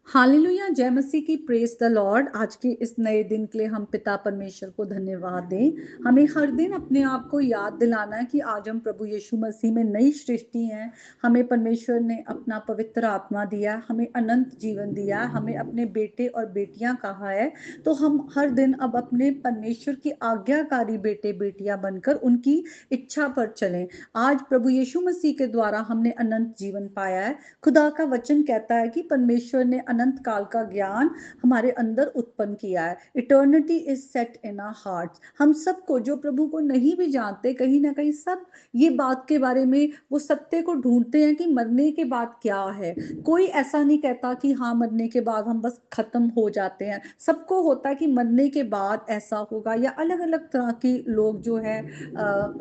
Hallelujah, जय मसीह की, praise the Lord. आज के इस नए दिन के लिए हम पिता परमेश्वर को धन्यवाद दें। हमें हर दिन अपने आप को याद दिलाना है कि आज हम प्रभु यीशु मसीह में नई सृष्टि हैं। हमें परमेश्वर ने अपना पवित्र आत्मा दिया, हमें अनंत जीवन दिया, हमें अपने बेटे और बेटियां कहा है। तो हम हर दिन अब अपने परमेश्वर की आज्ञाकारी बेटे बेटियां बनकर उनकी इच्छा पर चलें। आज प्रभु यीशु मसीह के द्वारा हमने अनंत जीवन पाया है। खुदा का वचन कहता है कि परमेश्वर ने अनंत काल का ज्ञान हमारे अंदर उत्पन्न किया है। Eternity is set in our hearts. हम सबको, जो प्रभु को नहीं भी जानते, कहीं ना कहीं सब ये बात के बारे में वो सत्य को ढूंढते हैं कि मरने के बाद क्या है। कोई ऐसा नहीं कहता कि हाँ मरने के बाद हम बस खत्म हो जाते हैं। सबको होता है कि मरने के बाद ऐसा होगा, या अलग अलग तरह की लोग जो है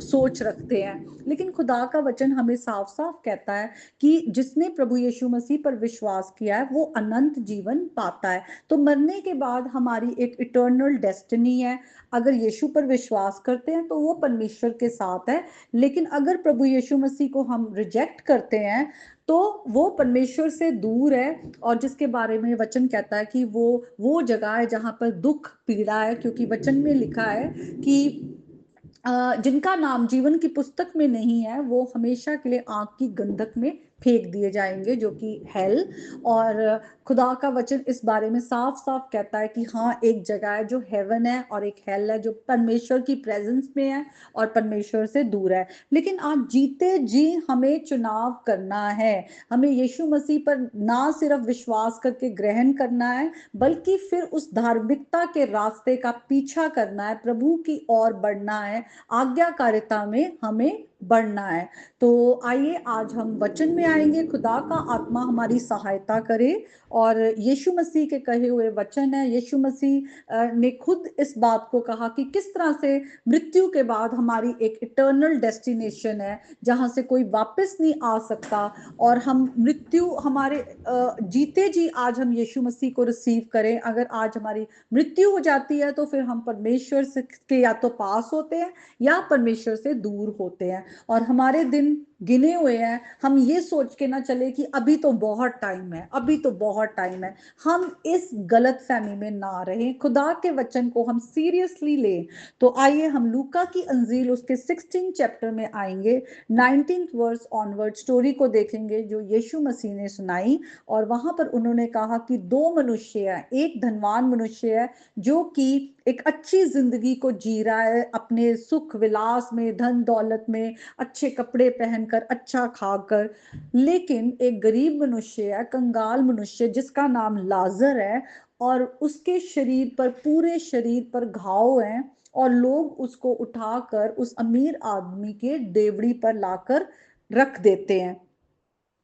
सोच रखते हैं। लेकिन खुदा का वचन हमें साफ साफ कहता है कि जिसने प्रभु यीशु मसीह पर विश्वास किया है वो अनंत जीवन पाता है। तो मरने के बाद हमारी एक इटर्नल डेस्टिनी है। अगर यीशु पर विश्वास करते हैं तो वो परमेश्वर के साथ है। लेकिन अगर प्रभु यीशु मसीह को हम रिजेक्ट करते हैं तो वो परमेश्वर से दूर है। और जिसके बारे में वचन कहता है कि वो जगह है जहां पर दुख पीड़ा है, क्योंकि वचन में लिखा है कि जिनका नाम जीवन की पुस्तक में नहीं है वो हमेशा के लिए आग की गंधक में फेंक दिए जाएंगे, जो कि हेल। और खुदा का वचन इस बारे में साफ साफ कहता है कि हाँ, एक जगह है जो हेवन है और एक हेल है जो परमेश्वर की प्रेजेंस में है और परमेश्वर से दूर है। लेकिन आज जीते जी हमें चुनाव करना है। हमें यीशु मसीह पर ना सिर्फ विश्वास करके ग्रहण करना है, बल्कि फिर उस धार्मिकता के रास्ते का पीछा करना है, प्रभु की ओर बढ़ना है, आज्ञाकारिता में हमें बढ़ना है। तो आइए आज हम वचन में आएंगे। खुदा का आत्मा हमारी सहायता करे। और यीशु मसीह के कहे हुए वचन है। यीशु मसीह ने खुद इस बात को कहा कि किस तरह से मृत्यु के बाद हमारी एक इटर्नल डेस्टिनेशन है जहां से कोई वापस नहीं आ सकता। और हम मृत्यु हमारे जीते जी आज हम यीशु मसीह को रिसीव करें। अगर आज हमारी मृत्यु हो जाती है तो फिर हम परमेश्वर से के या तो पास होते हैं या परमेश्वर से दूर होते हैं। और हमारे दिन गिने हुए हैं। हम ये सोच के ना चले कि अभी तो बहुत टाइम है, अभी तो बहुत टाइम है। हम इस गलत फहमी में ना रहें, खुदा के वचन को हम सीरियसली लें। तो आइए हम लूका की अंजील उसके 16 चैप्टर में आएंगे। 19th वर्स ऑनवर्ड स्टोरी को देखेंगे जो यीशु मसीह ने सुनाई। और वहां पर उन्होंने कहा कि दो मनुष्य है, एक धनवान मनुष्य है जो कि एक अच्छी जिंदगी को जी रहा है, अपने सुख विलास में, धन दौलत में, अच्छे कपड़े पहनकर, अच्छा खाकर। लेकिन एक गरीब मनुष्य है, कंगाल मनुष्य, जिसका नाम लाजर है। और उसके शरीर पर, पूरे शरीर पर घाव हैं। और लोग उसको उठाकर उस अमीर आदमी के देवड़ी पर लाकर रख देते हैं।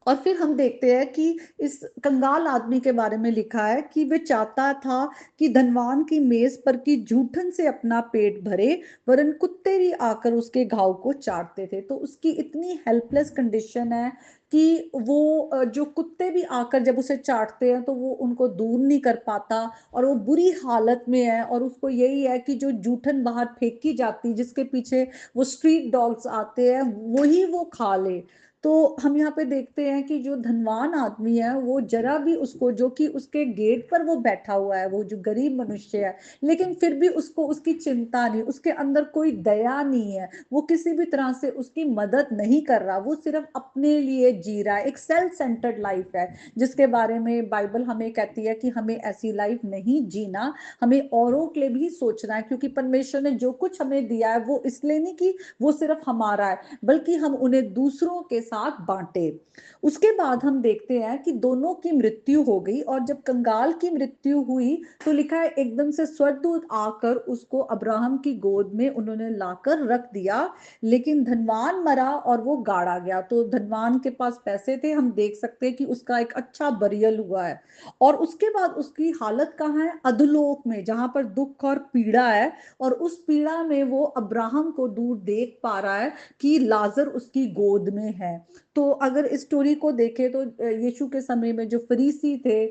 और फिर हम देखते हैं कि इस कंगाल आदमी के बारे में लिखा है कि वे चाहता था कि धनवान की मेज पर की जूठन से अपना पेट भरे, वरन कुत्ते भी आकर उसके घाव को चाटते थे। तो उसकी इतनी हेल्पलेस कंडीशन है कि वो जो कुत्ते भी आकर जब उसे चाटते हैं तो वो उनको दूर नहीं कर पाता। और वो बुरी हालत में है। और उसको यही है कि जो जूठन बाहर फेंकी जाती, जिसके पीछे वो स्ट्रीट डॉग्स आते हैं, वही वो खा ले। तो हम यहाँ पे देखते हैं कि जो धनवान आदमी है वो जरा भी उसको, जो कि उसके गेट पर वो बैठा हुआ है, वो जो गरीब मनुष्य है, लेकिन फिर भी उसको उसकी चिंता नहीं, उसके अंदर कोई दया नहीं है, वो किसी भी तरह से उसकी मदद नहीं कर रहा। वो सिर्फ अपने लिए जी रहा है। एक सेल्फ सेंटर्ड लाइफ है जिसके बारे में बाइबल हमें कहती है कि हमें ऐसी लाइफ नहीं जीना, हमें औरों के लिए भी सोचना है। क्योंकि परमेश्वर ने जो कुछ हमें दिया है वो इसलिए नहीं कि वो सिर्फ हमारा है, बल्कि हम उन्हें दूसरों के साथ बांटे। उसके बाद हम देखते हैं कि दोनों की मृत्यु हो गई। और जब कंगाल की मृत्यु हुई तो लिखा है एकदम से स्वर्गदूत आकर उसको अब्राहम की गोद में उन्होंने लाकर रख दिया। लेकिन धनवान मरा और वो गाड़ा गया। तो धनवान के पास पैसे थे, हम देख सकते हैं कि उसका एक अच्छा बरियल हुआ है। और उसके बाद उसकी हालत कहाँ है? अधोलोक में, जहां पर दुख और पीड़ा है। और उस पीड़ा में वो अब्राहम को दूर देख पा रहा है कि लाजर उसकी गोद में है। तो अगर इस स्टोरी को देखें तो यीशु के समय में जो फरीसी थे,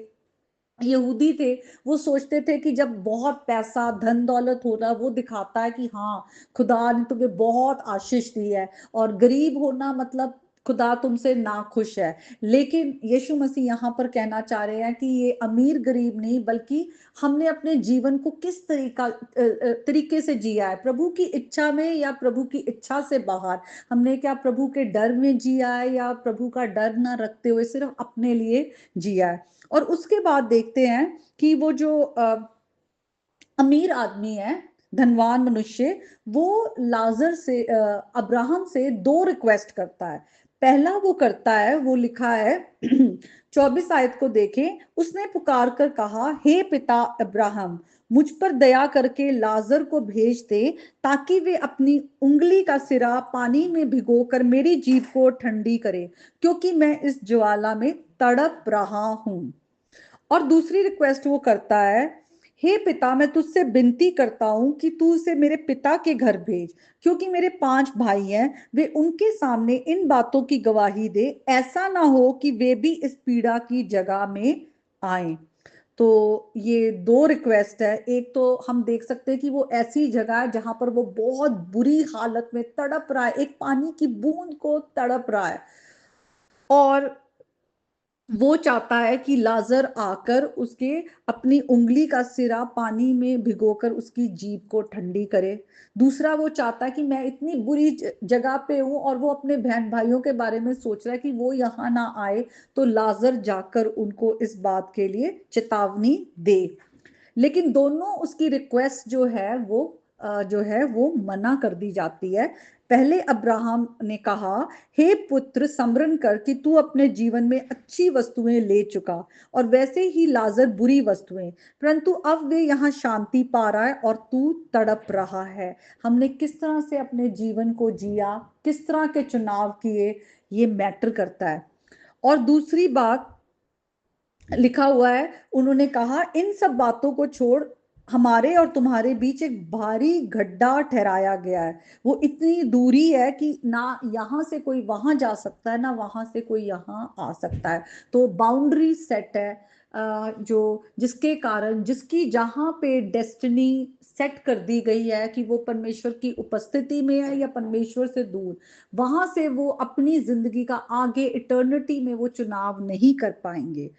यहूदी थे, वो सोचते थे कि जब बहुत पैसा धन दौलत होना वो दिखाता है कि हाँ, खुदा ने तुम्हें बहुत आशीष दी है। और गरीब होना मतलब खुदा तुमसे ना खुश है। लेकिन यीशु मसीह यहाँ पर कहना चाह रहे हैं कि ये अमीर गरीब नहीं, बल्कि हमने अपने जीवन को किस तरीके से जिया है, प्रभु की इच्छा में या प्रभु की इच्छा से बाहर। हमने क्या प्रभु के डर में जिया है या प्रभु का डर ना रखते हुए सिर्फ अपने लिए जिया है। और उसके बाद देखते हैं कि वो जो अमीर आदमी है, धनवान मनुष्य, वो लाजर से अब्राहम से दो रिक्वेस्ट करता है। पहला वो करता है, वो लिखा है 24 आयत को देखें। उसने पुकार कर कहा, हे पिता अब्राहम, मुझ पर दया करके लाजर को भेज दे, ताकि वे अपनी उंगली का सिरा पानी में भिगोकर मेरी जीभ को ठंडी करे, क्योंकि मैं इस ज्वाला में तड़प रहा हूं। और दूसरी रिक्वेस्ट वो करता है, हे पिता, मैं तुझसे विनती करता हूं कि तू उसे मेरे पिता के घर भेज, क्योंकि मेरे 5 भाई हैं। वे उनके सामने इन बातों की गवाही दे, ऐसा ना हो कि वे भी इस पीड़ा की जगह में आए। तो ये दो रिक्वेस्ट है। एक तो हम देख सकते हैं कि वो ऐसी जगह है जहां पर वो बहुत बुरी हालत में तड़प रहा है, एक पानी की बूंद को तड़प रहा है, और वो चाहता है कि लाजर आकर उसके अपनी उंगली का सिरा पानी में भिगोकर उसकी जीभ को ठंडी करे। दूसरा, वो चाहता है कि मैं इतनी बुरी जगह पे हूं, और वो अपने बहन भाइयों के बारे में सोच रहा है कि वो यहाँ ना आए, तो लाजर जाकर उनको इस बात के लिए चेतावनी दे। लेकिन दोनों उसकी रिक्वेस्ट जो है वो मना कर दी जाती है। पहले अब्राहम ने कहा, हे पुत्र, स्मरण कर कि तू अपने जीवन में अच्छी वस्तुएं ले चुका, और वैसे ही लाजर बुरी वस्तुएं, परंतु अब वे यहाँ शांति पा रहा है और तू तड़प रहा है। हमने किस तरह से अपने जीवन को जिया, किस तरह के चुनाव किए, ये मैटर करता है। और दूसरी बात लिखा हुआ है, उन्होंने कहा, इन सब बातों को छोड़, हमारे और तुम्हारे बीच एक भारी गड्ढा ठहराया गया है। वो इतनी दूरी है कि ना यहाँ से कोई वहां जा सकता है, ना वहां से कोई यहाँ आ सकता है। तो बाउंड्री सेट है, जो जिसके कारण, जिसकी जहां पे डेस्टिनी सेट कर दी गई है कि वो परमेश्वर की उपस्थिति में है या परमेश्वर से दूर, वहां से वो अपनी जिंदगी का आगे इटर्निटी में वो चुनाव नहीं कर पाएंगे।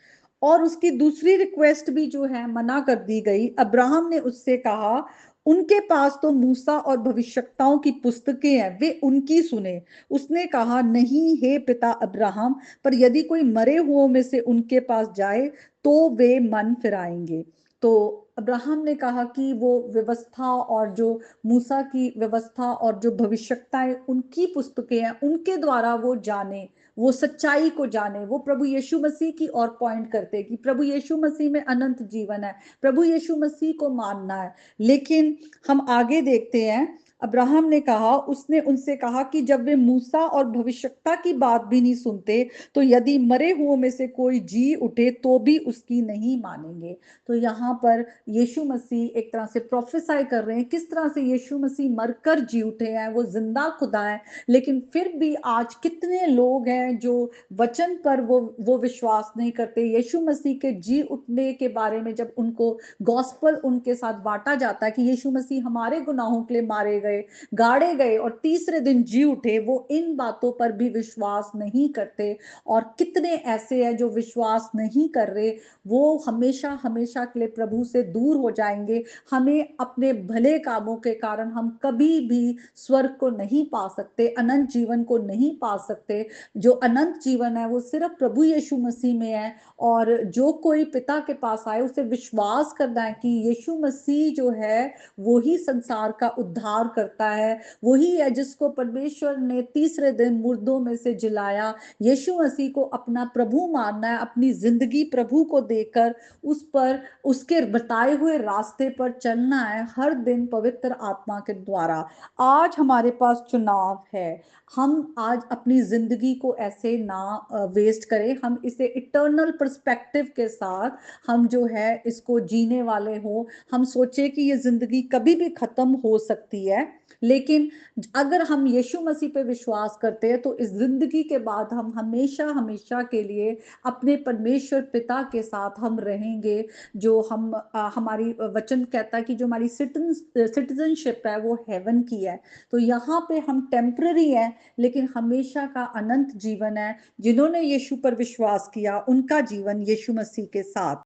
और उसकी दूसरी रिक्वेस्ट भी जो है मना कर दी गई। अब्राहम ने उससे कहा, उनके पास तो मूसा और भविष्यवक्ताओं की पुस्तकें हैं, वे उनकी सुने। उसने कहा, नहीं हे पिता अब्राहम, पर यदि कोई मरे हुओं में से उनके पास जाए तो वे मन फिराएंगे। तो अब्राहम ने कहा कि वो व्यवस्था, और जो मूसा की व्यवस्था और जो भविष्यवक्ताएं उनकी पुस्तकें हैं, उनके द्वारा वो जाने, वो सच्चाई को जाने, वो प्रभु यीशु मसीह की ओर पॉइंट करते कि प्रभु यीशु मसीह में अनंत जीवन है, प्रभु यीशु मसीह को मानना है। लेकिन हम आगे देखते हैं, अब्राहम ने कहा, उसने उनसे कहा कि जब वे मूसा और भविष्यवक्ता की बात भी नहीं सुनते, तो यदि मरे हुओं में से कोई जी उठे तो भी उसकी नहीं मानेंगे। तो यहाँ पर यीशु मसीह एक तरह से प्रोफेसाई कर रहे हैं, किस तरह से यीशु मसीह मरकर जी उठे हैं, वो जिंदा खुदा है। लेकिन फिर भी आज कितने लोग हैं जो वचन पर वो विश्वास नहीं करते। यीशु मसीह के जी उठने के बारे में जब उनको गॉस्पल उनके साथ बांटा जाता है कि यीशु मसीह हमारे गुनाहों के लिए मारे गए, गाड़े गए और तीसरे दिन जी उठे, वो इन बातों पर भी विश्वास नहीं करते। और कितने ऐसे हैं जो विश्वास नहीं कर रहे, वो हमेशा हमेशा के लिए प्रभु से दूर हो जाएंगे। हमें अपने भले कामों के कारण हम कभी भी स्वर्ग को नहीं पा सकते, अनंत जीवन को नहीं पा सकते। जो अनंत जीवन है वो सिर्फ प्रभु यीशु मसीह में है। और जो कोई पिता के पास आए, उसे विश्वास करना है कि यीशु मसीह जो है वो ही संसार का उद्धार करता है, वही है जिसको परमेश्वर ने तीसरे दिन मुर्दों में से जिलाया। यीशु मसीह को अपना प्रभु मानना है, अपनी जिंदगी प्रभु को देकर उस पर, उसके बताए हुए रास्ते पर चलना है हर दिन पवित्र आत्मा के द्वारा। आज हमारे पास चुनाव है, हम आज अपनी जिंदगी को ऐसे ना वेस्ट करें, हम इसे इटर्नल पर्सपेक्टिव के साथ हम जो है इसको जीने वाले हो। हम सोचे कि ये जिंदगी कभी भी खत्म हो सकती है, लेकिन अगर हम यीशु मसीह पे विश्वास करते हैं तो इस जिंदगी के बाद हम हमेशा हमेशा के लिए अपने परमेश्वर पिता के साथ हम रहेंगे। जो हम हमारी वचन कहता है कि जो हमारी सिटीजनशिप है वो हेवन की है। तो यहाँ पे हम टेम्पररी है, लेकिन हमेशा का अनंत जीवन है। जिन्होंने यीशु पर विश्वास किया उनका जीवन यीशु मसीह के साथ